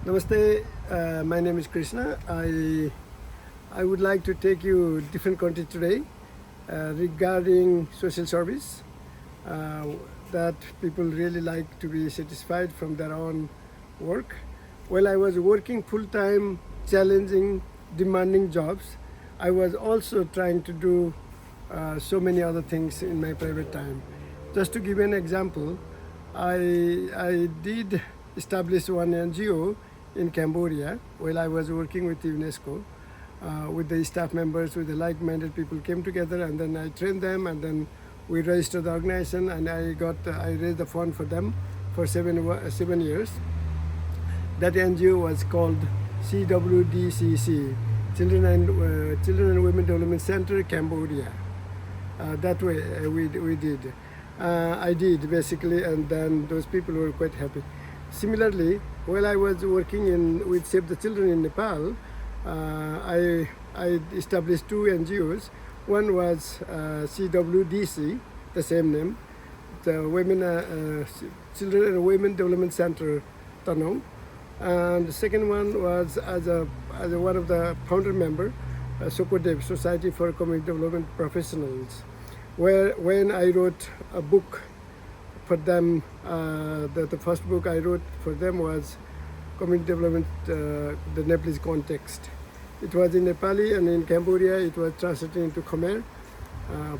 Namaste, my name is Krishna. I would like to take you different content today regarding social service that people really like to be satisfied from their own work. While I was working full-time, challenging, demanding jobs, I was also trying to do so many other things in my private time. Just to give you an example, I did establish one NGO in Cambodia while I was working with UNESCO. With the staff members, with the like-minded people came together, and then I trained them, and then we registered the organization, and I raised the fund for them for 7 years. That NGO was called CWDCC, Children and Women Development Centre Cambodia. That way we did. I did basically, and then those people were quite happy. Similarly, while I was working with Save the Children in Nepal, I established two NGOs. One was CWDC, the same name, the Children and Women Development Centre Tanong, and the second one was as one of the founder member, Sokodev, Society for Community Development Professionals, when I wrote a book for them. The first book I wrote for them was Community Development, the Nepalese Context. It was in Nepali, and in Cambodia it was translated into Khmer.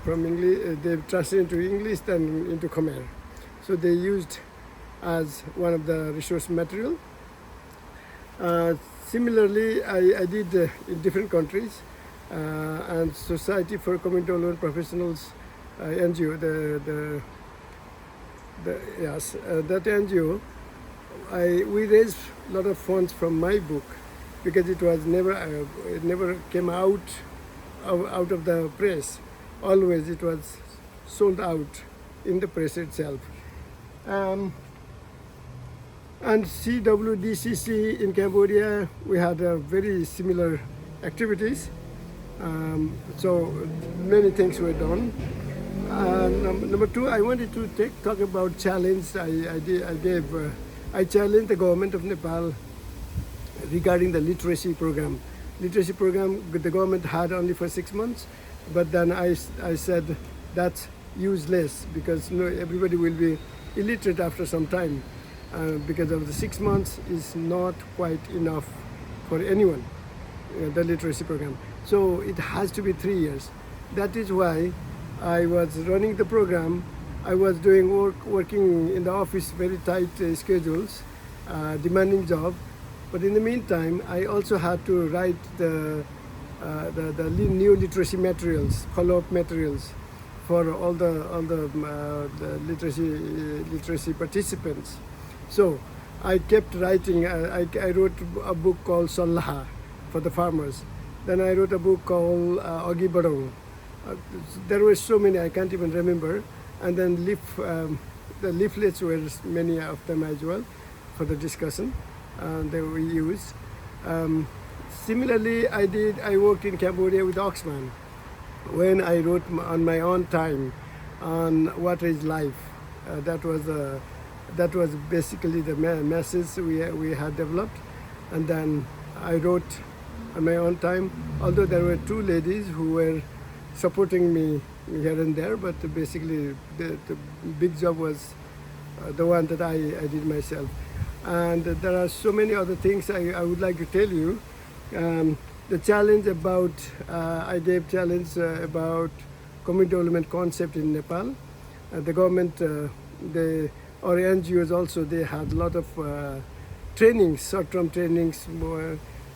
From English, they translated into English, then into Khmer. So they used as one of the resource material. Similarly, I did in different countries, and Society for Community Development Professionals, NGO, that NGO, we raised a lot of funds from my book because it never came out of the press. Always it was sold out in the press itself. And CWDCC in Cambodia, we had very similar activities. So many things were done. Number two, I wanted to talk about challenge I challenged the government of Nepal regarding the literacy program. Literacy program the government had only for 6 months, but then I said that's useless because everybody will be illiterate after some time, because of the 6 months is not quite enough for anyone, the literacy program. So it has to be 3 years. That is why I was running the program. I was working in the office, very tight schedules, demanding job. But in the meantime, I also had to write the new literacy materials, follow-up materials for all the literacy participants. So I kept writing. I wrote a book called Sallaha for the farmers. Then I wrote a book called Agi Barong. There were so many, I can't even remember. And then the leaflets were many of them as well for the discussion that we used. Similarly, I worked in Cambodia with Oxman when I wrote on my own time on what is life. That was basically the message we had developed. And then I wrote on my own time, although there were two ladies who were supporting me here and there, but basically the big job was the one that I did myself. And there are so many other things I would like to tell you. The challenge about, I gave challenge about community development concept in Nepal. The government, or NGOs also, they had a lot of trainings, short-term trainings,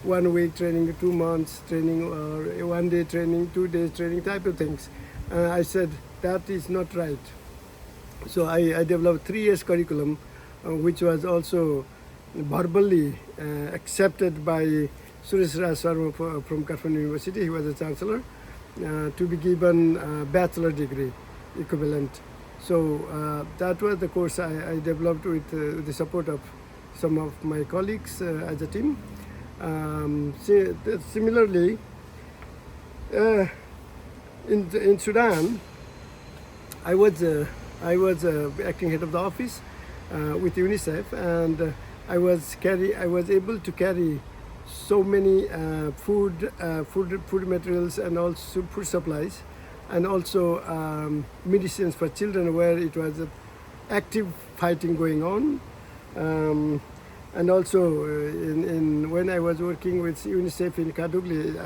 1 week training, 2 months training, or 1 day training, 2 days training type of things. I said that is not right. So I developed 3 years curriculum, which was also verbally accepted by Suresh Raj Sharma from Kathmandu University. He was a chancellor, to be given a bachelor degree equivalent. So that was the course I developed with the support of some of my colleagues as a team. Similarly, in Sudan, I was acting head of the office with UNICEF, and I was able to carry so many food materials and also food supplies, and also medicines for children, where it was active fighting going on. And also when I was working with UNICEF in Kadugli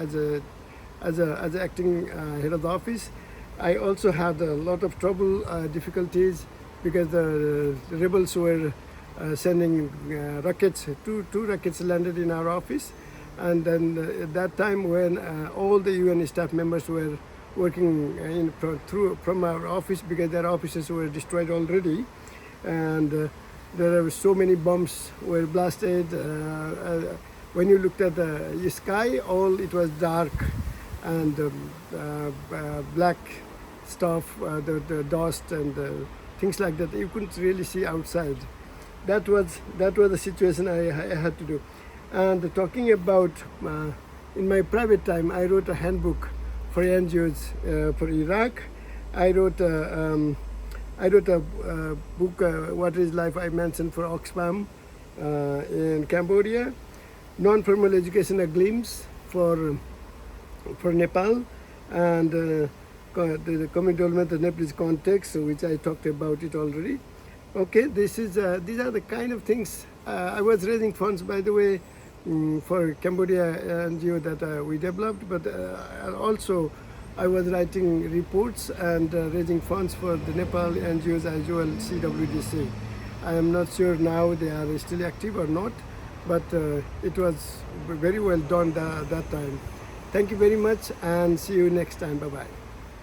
as an acting head of the office, I also had a lot of trouble, difficulties, because the rebels were sending rockets. Two rockets landed in our office, and then at that time when all the UN staff members were working from our office, because their offices were destroyed already, and there were so many bombs were blasted. When you looked at the sky, it was dark and black stuff, the dust and things like that. You couldn't really see outside. That was the situation I had to do. And talking about in my private time, I wrote a handbook for NGOs for Iraq. I wrote a book, What is Life, I mentioned, for Oxfam in Cambodia. Non-formal education, a glimpse for Nepal, and the community development, the Nepalese context, which I talked about it already. Okay, these are the kind of things. I was raising funds, by the way, for Cambodia NGO that we developed, but also I was writing reports and raising funds for the Nepal NGOs as well, CWDCC. I am not sure now they are still active or not, but it was very well done that time. Thank you very much, and see you next time. Bye-bye.